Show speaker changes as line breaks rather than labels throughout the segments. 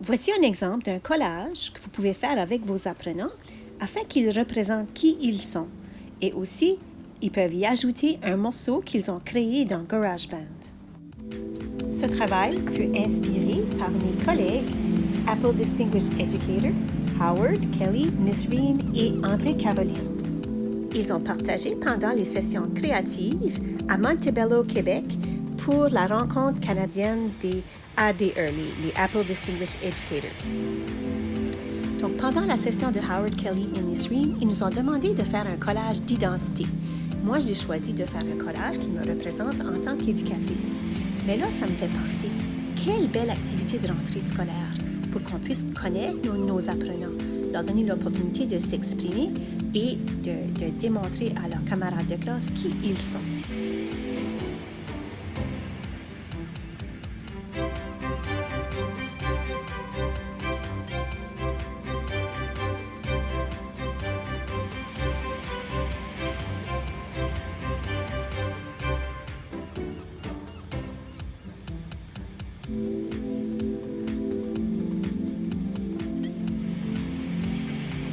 Voici un exemple d'un collage que vous pouvez faire avec vos apprenants afin qu'ils représentent qui ils sont. Et aussi, ils peuvent y ajouter un morceau qu'ils ont créé dans GarageBand. Ce travail fut inspiré par mes collègues Apple Distinguished Educator, Howard, Kelly, Nisreen et André-Caroline. Ils ont partagé pendant les sessions créatives à Montebello, Québec, pour la rencontre canadienne des ADE, les Apple Distinguished Educators. Donc, pendant la session de Howard, Kelly et Nisreen, ils nous ont demandé de faire un collage d'identité. Moi, j'ai choisi de faire un collage qui me représente en tant qu'éducatrice. Mais là, ça me fait penser, quelle belle activité de rentrée scolaire pour qu'on puisse connaître nos apprenants, leur donner l'opportunité de s'exprimer et de démontrer à leurs camarades de classe qui ils sont.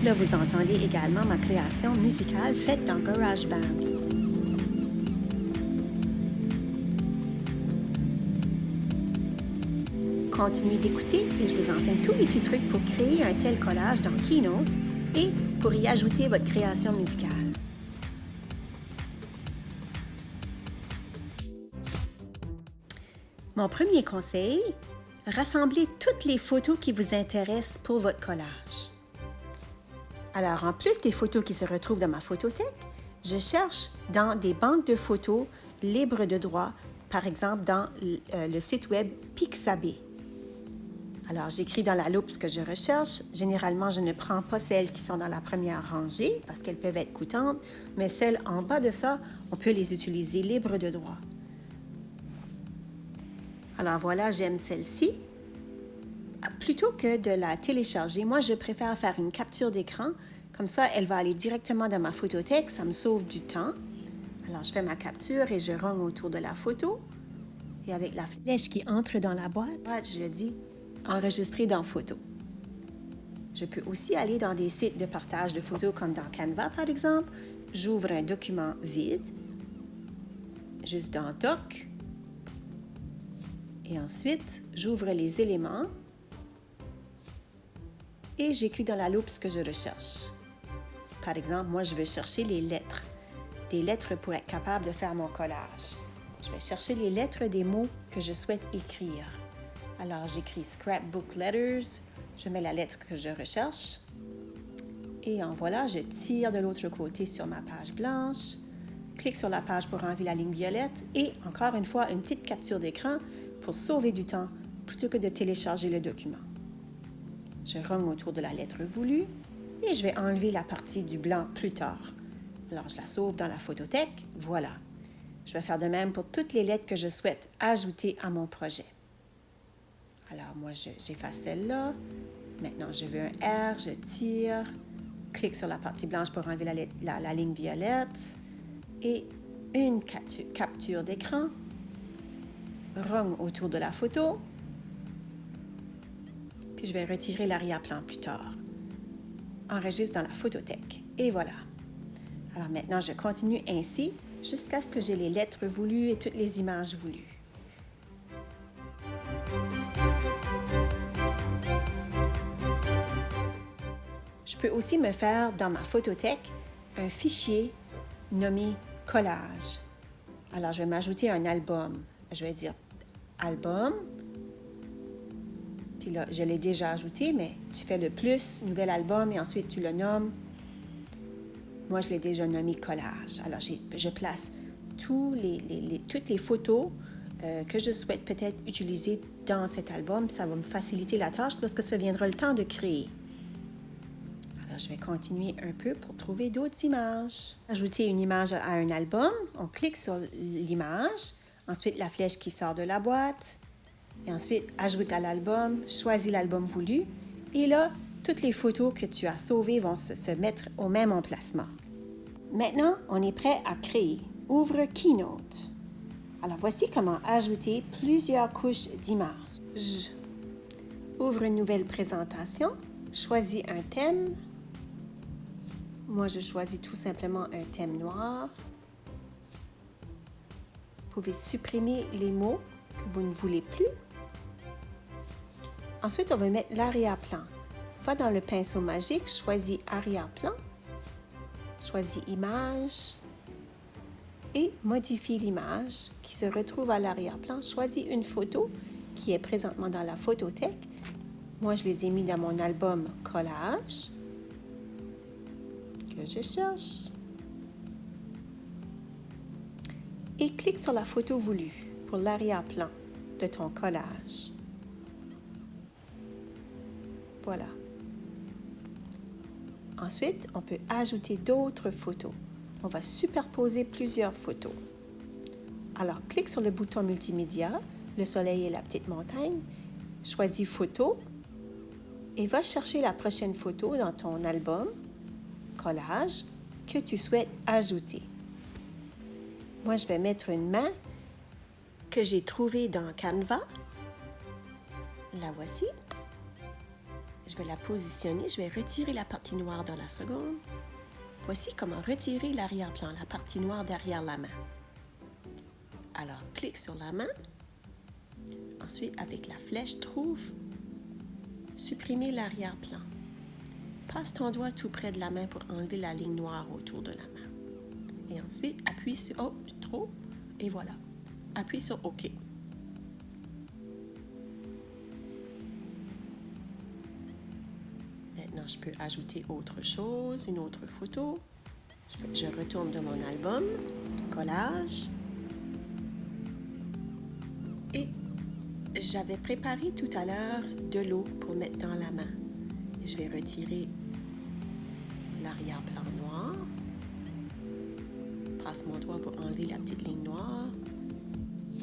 Là, vous entendez également ma création musicale faite dans GarageBand. Continuez d'écouter et je vous enseigne tous les petits trucs pour créer un tel collage dans Keynote et pour y ajouter votre création musicale. Mon premier conseil, rassemblez toutes les photos qui vous intéressent pour votre collage. Alors, en plus des photos qui se retrouvent dans ma photothèque, je cherche dans des banques de photos libres de droit, par exemple dans le site web Pixabay. Alors, j'écris dans la loupe ce que je recherche. Généralement, je ne prends pas celles qui sont dans la première rangée parce qu'elles peuvent être coûtantes, mais celles en bas de ça, on peut les utiliser libres de droit. Alors voilà, j'aime celle-ci. Plutôt que de la télécharger, moi, je préfère faire une capture d'écran. Comme ça, elle va aller directement dans ma photothèque. Ça me sauve du temps. Alors, je fais ma capture et je rogne autour de la photo. Et avec la flèche qui entre dans la boîte, je dis « Enregistrer dans photo ». Je peux aussi aller dans des sites de partage de photos comme dans Canva, par exemple. J'ouvre un document vide, juste dans Doc. Et ensuite, j'ouvre les éléments et j'écris dans la loupe ce que je recherche. Par exemple, moi, je veux chercher les lettres. Des lettres pour être capable de faire mon collage. Je vais chercher les lettres des mots que je souhaite écrire. Alors, j'écris Scrapbook Letters, je mets la lettre que je recherche. Et en voilà, je tire de l'autre côté sur ma page blanche, clique sur la page pour enlever la ligne violette et, encore une fois, une petite capture d'écran pour sauver du temps plutôt que de télécharger le document. Je rogne autour de la lettre voulue et je vais enlever la partie du blanc plus tard. Alors, je la sauve dans la photothèque. Voilà. Je vais faire de même pour toutes les lettres que je souhaite ajouter à mon projet. Alors, moi, j'efface celle-là. Maintenant, je veux un R, je tire, clique sur la partie blanche pour enlever la ligne violette et une capture d'écran. Rogne autour de la photo. Puis je vais retirer l'arrière-plan plus tard. Enregistre dans la photothèque. Et voilà. Alors maintenant, je continue ainsi jusqu'à ce que j'ai les lettres voulues et toutes les images voulues. Je peux aussi me faire dans ma photothèque un fichier nommé collage. Alors, je vais m'ajouter un album. Je vais dire album. Puis là, je l'ai déjà ajouté, mais tu fais le plus, nouvel album, et ensuite tu le nommes. Moi, je l'ai déjà nommé collage. Alors, je place toutes les photos que je souhaite peut-être utiliser dans cet album. Ça va me faciliter la tâche lorsque ça viendra le temps de créer. Alors, je vais continuer un peu pour trouver d'autres images. Ajouter une image à un album. On clique sur l'image. Ensuite, la flèche qui sort de la boîte. Et ensuite, ajoute à l'album, choisis l'album voulu. Et là, toutes les photos que tu as sauvées vont se mettre au même emplacement. Maintenant, on est prêt à créer. Ouvre Keynote. Alors, voici comment ajouter plusieurs couches d'images. Ouvre une nouvelle présentation. Choisis un thème. Moi, je choisis tout simplement un thème noir. Vous pouvez supprimer les mots que vous ne voulez plus. Ensuite, on va mettre l'arrière-plan. Va dans le pinceau magique, choisis arrière-plan, choisis image et modifie l'image qui se retrouve à l'arrière-plan. Choisis une photo qui est présentement dans la photothèque. Moi, je les ai mis dans mon album collage que je cherche. Et clique sur la photo voulue pour l'arrière-plan de ton collage. Voilà. Ensuite, on peut ajouter d'autres photos. On va superposer plusieurs photos. Alors, clique sur le bouton multimédia, le soleil et la petite montagne, choisis photo et va chercher la prochaine photo dans ton album, collage, que tu souhaites ajouter. Moi, je vais mettre une main que j'ai trouvée dans Canva. La voici. Je vais la positionner. Je vais retirer la partie noire dans la seconde. Voici comment retirer l'arrière-plan, la partie noire derrière la main. Alors, clique sur la main. Ensuite, avec la flèche, trouve supprimer l'arrière-plan. Passe ton doigt tout près de la main pour enlever la ligne noire autour de la main. Et ensuite, appuie sur... Oh, trop. Et voilà. Appuie sur OK. Maintenant, je peux ajouter autre chose, une autre photo. Je retourne de mon album, collage. Et j'avais préparé tout à l'heure de l'eau pour mettre dans la main. Et je vais retirer l'arrière-plan noir. Passe mon doigt pour enlever la petite ligne noire.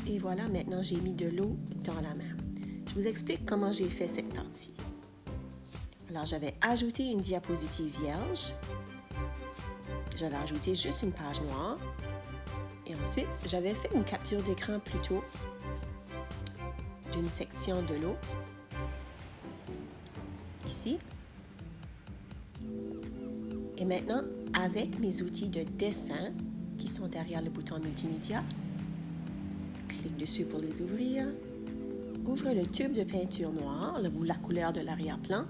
Et voilà, maintenant j'ai mis de l'eau dans la main. Je vous explique comment j'ai fait cette partie. Alors, j'avais ajouté une diapositive vierge. J'avais ajouté juste une page noire. Et ensuite, j'avais fait une capture d'écran plutôt d'une section de l'eau. Ici. Et maintenant, avec mes outils de dessin qui sont derrière le bouton multimédia, clique dessus pour les ouvrir. Ouvre le tube de peinture noire ou la couleur de l'arrière-plan.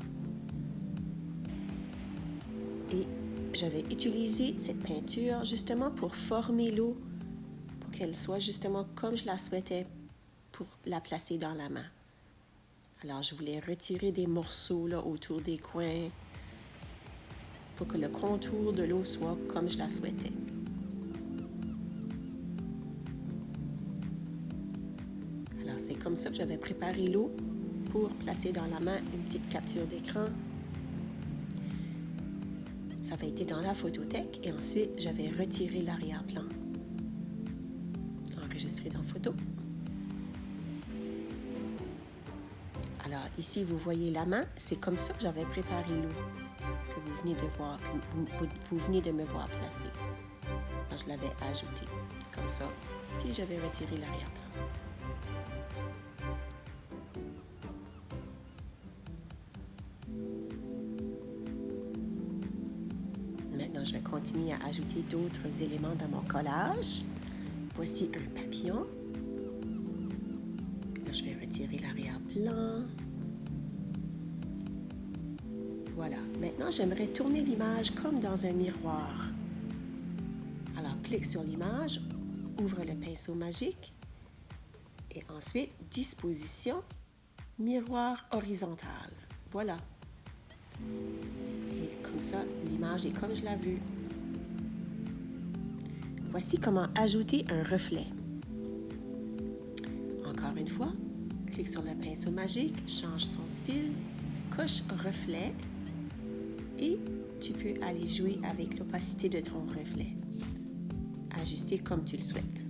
Et je vais utiliser cette peinture justement pour former l'eau, pour qu'elle soit justement comme je la souhaitais pour la placer dans la main. Alors, je voulais retirer des morceaux là, autour des coins pour que le contour de l'eau soit comme je la souhaitais. Alors, c'est comme ça que j'avais préparé l'eau pour placer dans la main une petite capture d'écran. Ça avait été dans la photothèque et ensuite, j'avais retiré l'arrière-plan. Enregistré dans photo. Alors, ici, vous voyez la main. C'est comme ça que j'avais préparé l'eau que vous venez de voir, que vous venez de me voir placer. Alors, je l'avais ajouté comme ça. Puis, j'avais retiré l'arrière-plan. Maintenant, je vais continuer à ajouter d'autres éléments dans mon collage. Voici un papillon. Là, je vais retirer l'arrière-plan. Voilà. Maintenant, j'aimerais tourner l'image comme dans un miroir. Alors, clique sur l'image, ouvre le pinceau magique et ensuite, disposition, miroir horizontal. Voilà. Et comme ça, l'image est comme je l'ai vue. Voici comment ajouter un reflet. Encore une fois, clique sur le pinceau magique, change son style, coche reflet et tu peux aller jouer avec l'opacité de ton reflet. Ajuster comme tu le souhaites.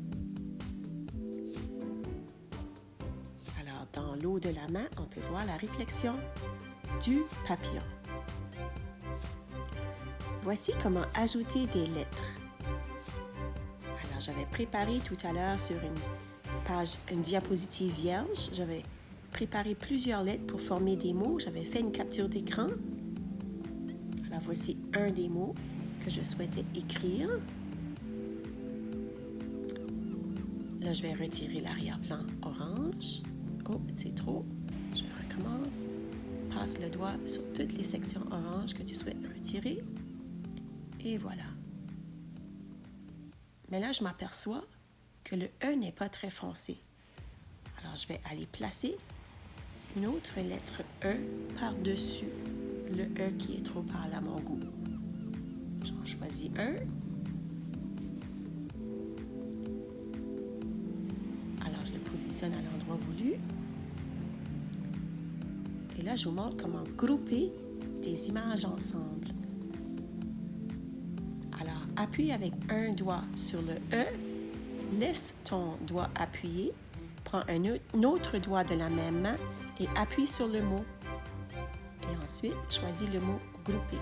Alors, dans l'eau de la main, on peut voir la réflexion du papillon. Voici comment ajouter des lettres. Alors, j'avais préparé tout à l'heure sur une diapositive vierge. J'avais préparé plusieurs lettres pour former des mots. J'avais fait une capture d'écran. Alors, voici un des mots que je souhaitais écrire. Là, je vais retirer l'arrière-plan orange. Oh, c'est trop. Je recommence. Passe le doigt sur toutes les sections oranges que tu souhaites retirer. Et voilà. Mais là, je m'aperçois que le E n'est pas très foncé. Alors, je vais aller placer une autre lettre E par-dessus le E qui est trop pâle à mon goût. J'en choisis un. Alors, je le positionne à l'endroit voulu. Et là, je vous montre comment grouper des images ensemble. Alors, appuie avec un doigt sur le E, laisse ton doigt appuyé, prends un autre doigt de la même main et appuie sur le mot. Et ensuite, choisis le mot « grouper ».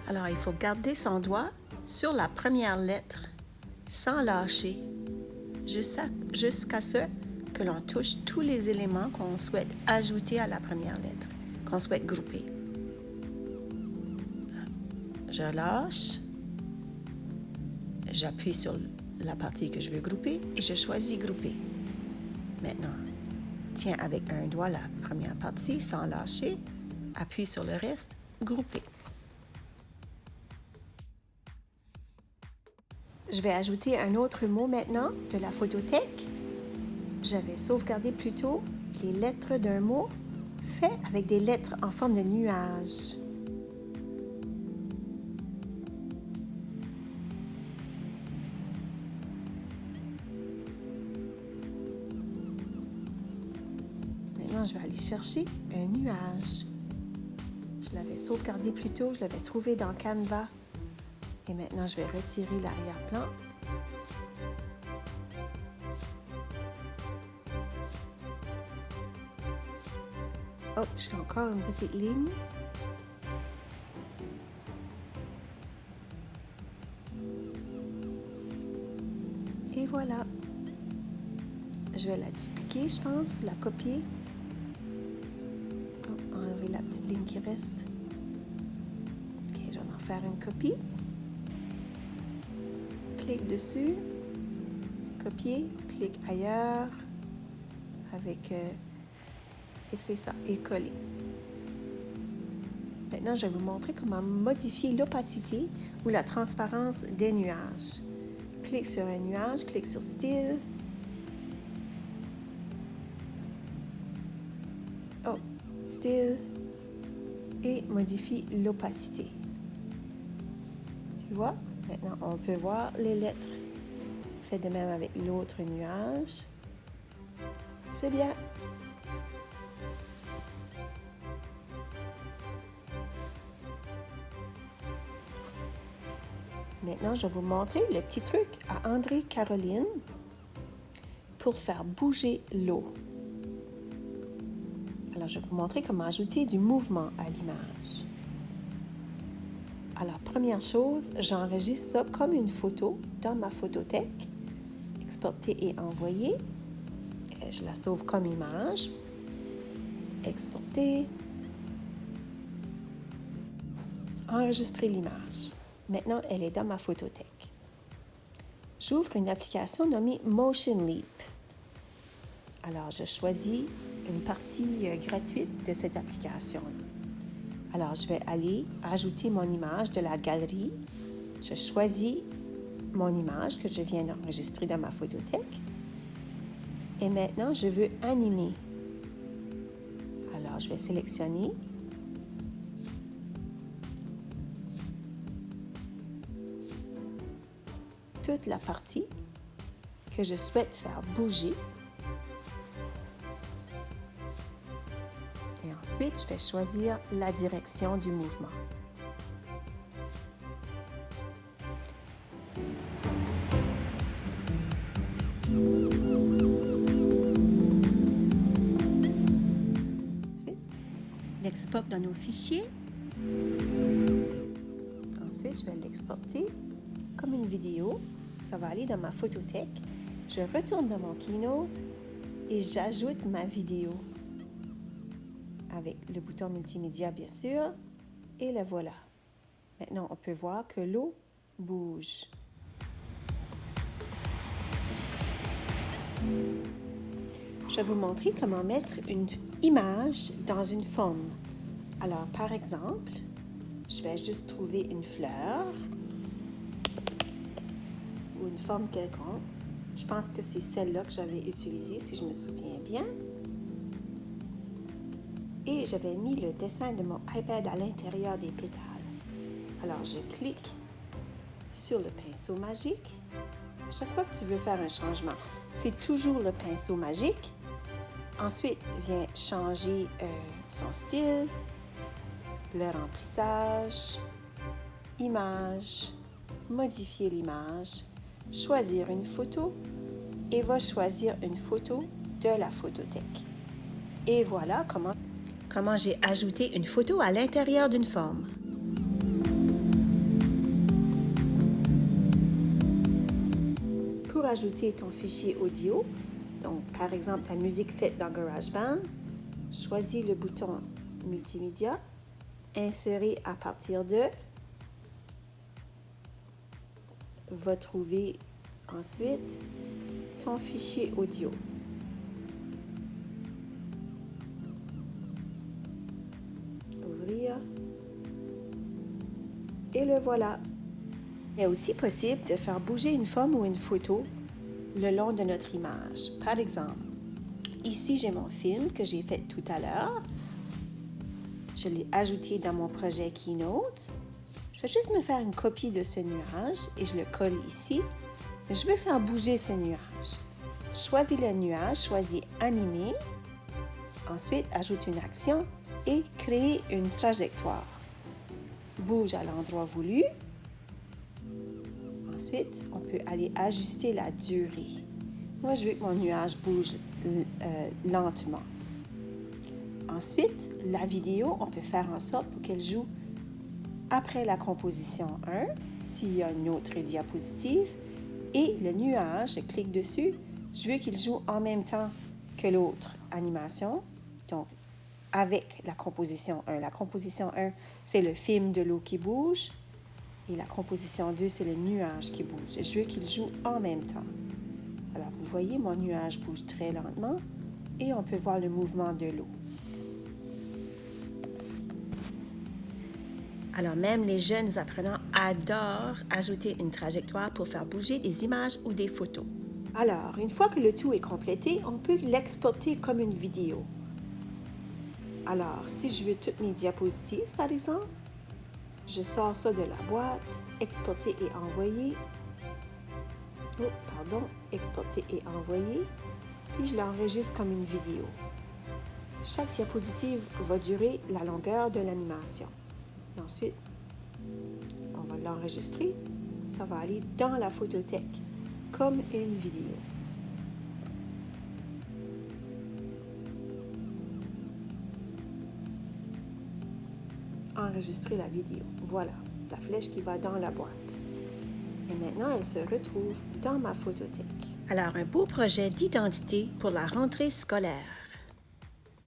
Alors, il faut garder son doigt sur la première lettre sans lâcher jusqu'à ce que l'on touche tous les éléments qu'on souhaite ajouter à la première lettre, qu'on souhaite grouper. Je lâche, j'appuie sur la partie que je veux grouper et je choisis grouper. Maintenant, tiens avec un doigt la première partie sans lâcher, appuie sur le reste, grouper. Je vais ajouter un autre mot maintenant de la photothèque. J'avais sauvegardé plutôt les lettres d'un mot fait avec des lettres en forme de nuage. Maintenant, je vais aller chercher un nuage. Je l'avais sauvegardé plus tôt, je l'avais trouvé dans Canva. Et maintenant, je vais retirer l'arrière-plan. Oh, j'ai encore une petite ligne. Et voilà. Je vais la dupliquer, je pense, la copier. Oh, enlever la petite ligne qui reste. Ok, je vais en faire une copie. Clique dessus, copier, clique ailleurs, avec, et c'est ça, et coller. Maintenant, je vais vous montrer comment modifier l'opacité ou la transparence des nuages. Clique sur un nuage, clique sur Style. Oh, Style. Et modifie l'opacité. Tu vois? Maintenant, on peut voir les lettres. Fais de même avec l'autre nuage. C'est bien. Maintenant, je vais vous montrer le petit truc à André Caroline pour faire bouger l'eau. Alors, je vais vous montrer comment ajouter du mouvement à l'image. Alors, première chose, j'enregistre ça comme une photo dans ma photothèque. Exporter et envoyer. Je la sauve comme image. Exporter. Enregistrer l'image. Maintenant, elle est dans ma photothèque. J'ouvre une application nommée Motion Leap. Alors, je choisis une partie gratuite de cette application. Alors, je vais aller ajouter mon image de la galerie. Je choisis mon image que je viens d'enregistrer dans ma photothèque. Et maintenant, je veux animer. Alors, je vais sélectionner. Toute la partie que je souhaite faire bouger. Et ensuite, je vais choisir la direction du mouvement. Ensuite, l'exporte dans nos fichiers. Ensuite, je vais l'exporter comme une vidéo. Ça va aller dans ma photothèque Je retourne dans mon Keynote et j'ajoute ma vidéo avec le bouton multimédia, bien sûr, et la voilà. Maintenant, on peut voir que l'eau bouge. Je vais vous montrer comment mettre une image dans une forme. Alors, par exemple, je vais juste trouver une fleur ou une forme quelconque. Je pense que c'est celle-là que j'avais utilisée, si je me souviens bien. Et j'avais mis le dessin de mon iPad à l'intérieur des pétales. Alors, je clique sur le pinceau magique. À chaque fois que tu veux faire un changement, c'est toujours le pinceau magique. Ensuite, vient changer son style, le remplissage, image, modifier l'image, choisir une photo et va choisir une photo de la photothèque. Et voilà comment j'ai ajouté une photo à l'intérieur d'une forme. Pour ajouter ton fichier audio, donc par exemple ta musique faite dans GarageBand, choisis le bouton multimédia, insérer à partir de, va trouver ensuite ton fichier audio. Ouvrir. Et le voilà. Il est aussi possible de faire bouger une forme ou une photo le long de notre image. Par exemple, ici j'ai mon film que j'ai fait tout à l'heure. Je l'ai ajouté dans mon projet Keynote. Je vais juste me faire une copie de ce nuage et je le colle ici. Je vais faire bouger ce nuage. Choisis le nuage, choisis Animer. Ensuite, ajoute une action et crée une trajectoire. Bouge à l'endroit voulu. Ensuite, on peut aller ajuster la durée. Moi, je veux que mon nuage bouge lentement. Ensuite, la vidéo, on peut faire en sorte pour qu'elle joue après la composition 1, s'il y a une autre diapositive. Et le nuage, je clique dessus, je veux qu'il joue en même temps que l'autre animation. Donc, avec la composition 1. La composition 1, c'est le film de l'eau qui bouge. Et la composition 2, c'est le nuage qui bouge. Je veux qu'il joue en même temps. Alors, vous voyez, mon nuage bouge très lentement et on peut voir le mouvement de l'eau. Alors, même les jeunes apprenants adorent ajouter une trajectoire pour faire bouger des images ou des photos. Alors, une fois que le tout est complété, on peut l'exporter comme une vidéo. Alors, si je veux toutes mes diapositives, par exemple, je sors ça de la boîte, exporter et envoyer. Exporter et envoyer. Puis je l'enregistre comme une vidéo. Chaque diapositive va durer la longueur de l'animation. Et ensuite, on va l'enregistrer. Ça va aller dans la photothèque comme une vidéo. Enregistrer la vidéo. Voilà, la flèche qui va dans la boîte. Et maintenant, elle se retrouve dans ma photothèque. Alors, un beau projet d'identité pour la rentrée scolaire.